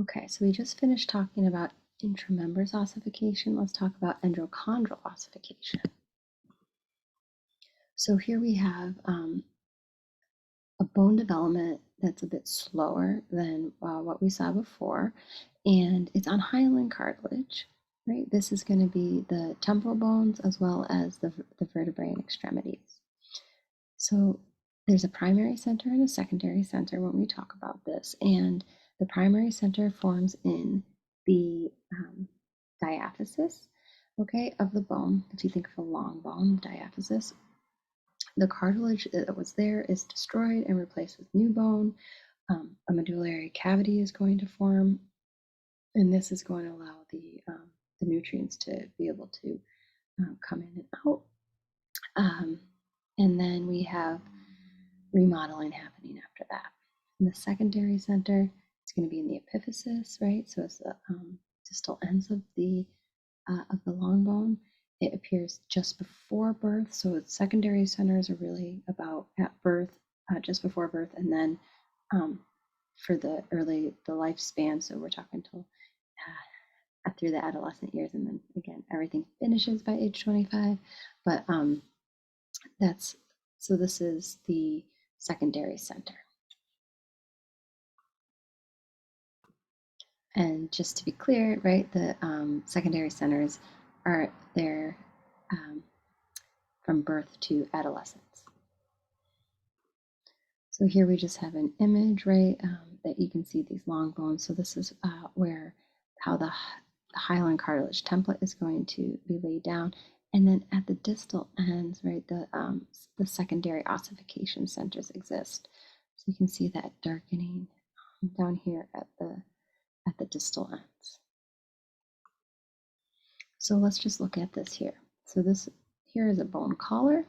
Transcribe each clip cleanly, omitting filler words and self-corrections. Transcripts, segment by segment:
Okay, so we just finished talking about intramembranous ossification. Let's talk about endochondral ossification. So here we have a bone development that's a bit slower than what we saw before, and it's on hyaline cartilage, right? This is going to be the temporal bones as well as the vertebrae and extremities. So there's a primary center and a secondary center when we talk about this, and the primary center forms in the diaphysis, okay, of the bone. If you think of a long bone, diaphysis, the cartilage that was there is destroyed and replaced with new bone. A medullary cavity is going to form, and this is going to allow the nutrients to be able to come in and out. And then we have remodeling happening after that. In the secondary center, it's going to be in the epiphysis, right? So it's the distal ends of the long bone. It appears just before birth, so its secondary centers are really about at birth, just before birth, and then for the lifespan. So we're talking till through the adolescent years, and then again everything finishes by age 25. But this is the secondary center. And just to be clear, right, the secondary centers are there from birth to adolescence. So here we just have an image, right, that you can see these long bones. So this is how the hyaline cartilage template is going to be laid down. And then at the distal ends, right, the secondary ossification centers exist. So you can see that darkening down here at the distal ends. So let's just look at this here. So this here is a bone collar.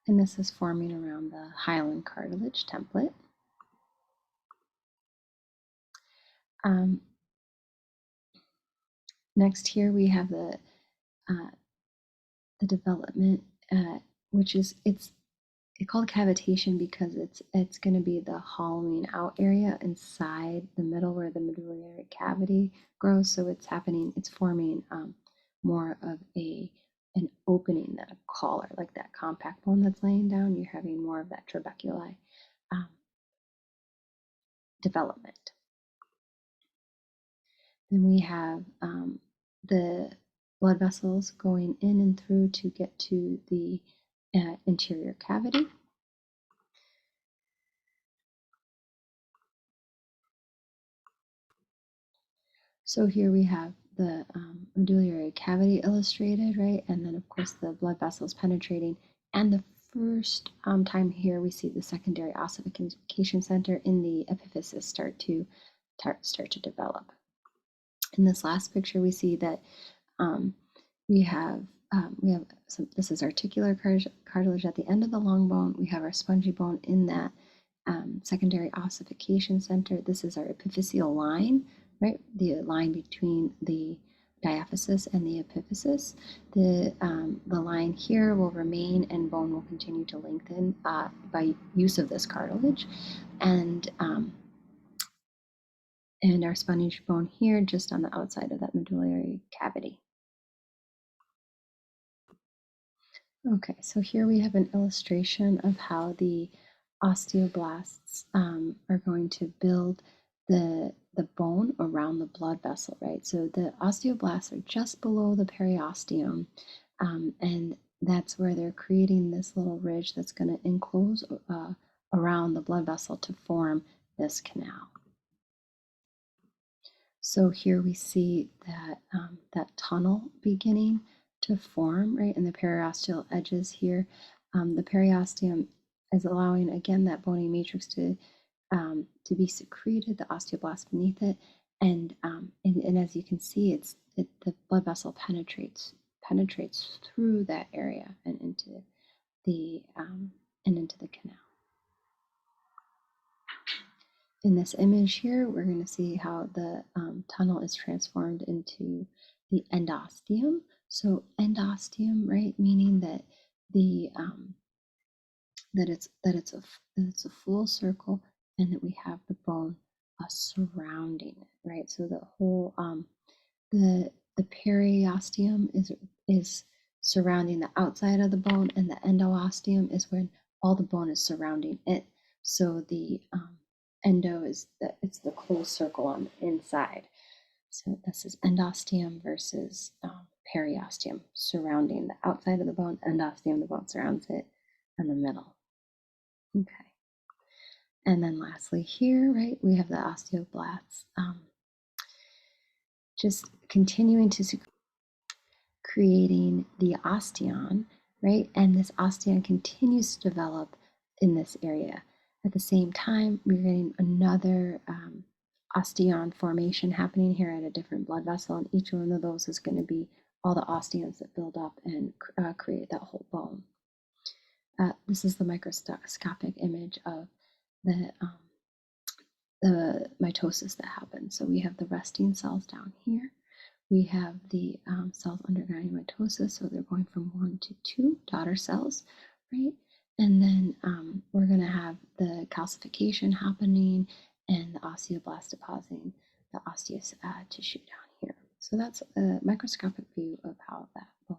And this is forming around the hyaline cartilage template. Next here we have the development, which is it's called cavitation because it's going to be the hollowing out area inside the middle where the medullary cavity grows. So it's forming more of an opening than a collar, like that compact bone that's laying down. You're having more of that trabeculi development. Then we have the blood vessels going in and through to get to the interior cavity. So here we have the medullary cavity illustrated, right? And then of course the blood vessels penetrating. And the first time here we see the secondary ossification center in the epiphysis start to develop. In this last picture, we see that we have this is articular cartilage at the end of the long bone. We have our spongy bone in that secondary ossification center. This is our epiphyseal line, right? The line between the diaphysis and the epiphysis. The line here will remain, and bone will continue to lengthen by use of this cartilage, and our sponge bone here just on the outside of that medullary cavity. Okay, so here we have an illustration of how the osteoblasts are going to build the bone around the blood vessel, right? So the osteoblasts are just below the periosteum, and that's where they're creating this little ridge that's going to enclose around the blood vessel to form this canal. So here we see that tunnel beginning to form, right, in the periosteal edges here. The periosteum is allowing, again, that bony matrix to be secreted, the osteoblast beneath it, and as you can see, the blood vessel penetrates through that area and into the canal. In this image here, we're going to see how the tunnel is transformed into the endosteum. So endosteum, right, meaning that the that it's a full circle, and that we have the bone surrounding it, right? So the whole the periosteum is surrounding the outside of the bone, and the endosteum is when all the bone is surrounding it. So the endo is it's the closed circle on the inside. So this is endosteum versus periosteum, surrounding the outside of the bone. Endosteum, the bone surrounds it, and the middle. Okay. And then lastly here, right, we have the osteoblasts. Just continuing to creating the osteon, right? And this osteon continues to develop in this area. At the same time, we're getting another osteon formation happening here at a different blood vessel, and each one of those is going to be all the osteons that build up and create that whole bone. This is the microscopic image of the mitosis that happens. So we have the resting cells down here. We have the cells undergoing mitosis, so they're going from 1 to 2 daughter cells, right? And then we're going to have the calcification happening and the osteoblast depositing the osseous tissue down here. So that's a microscopic view of how that bone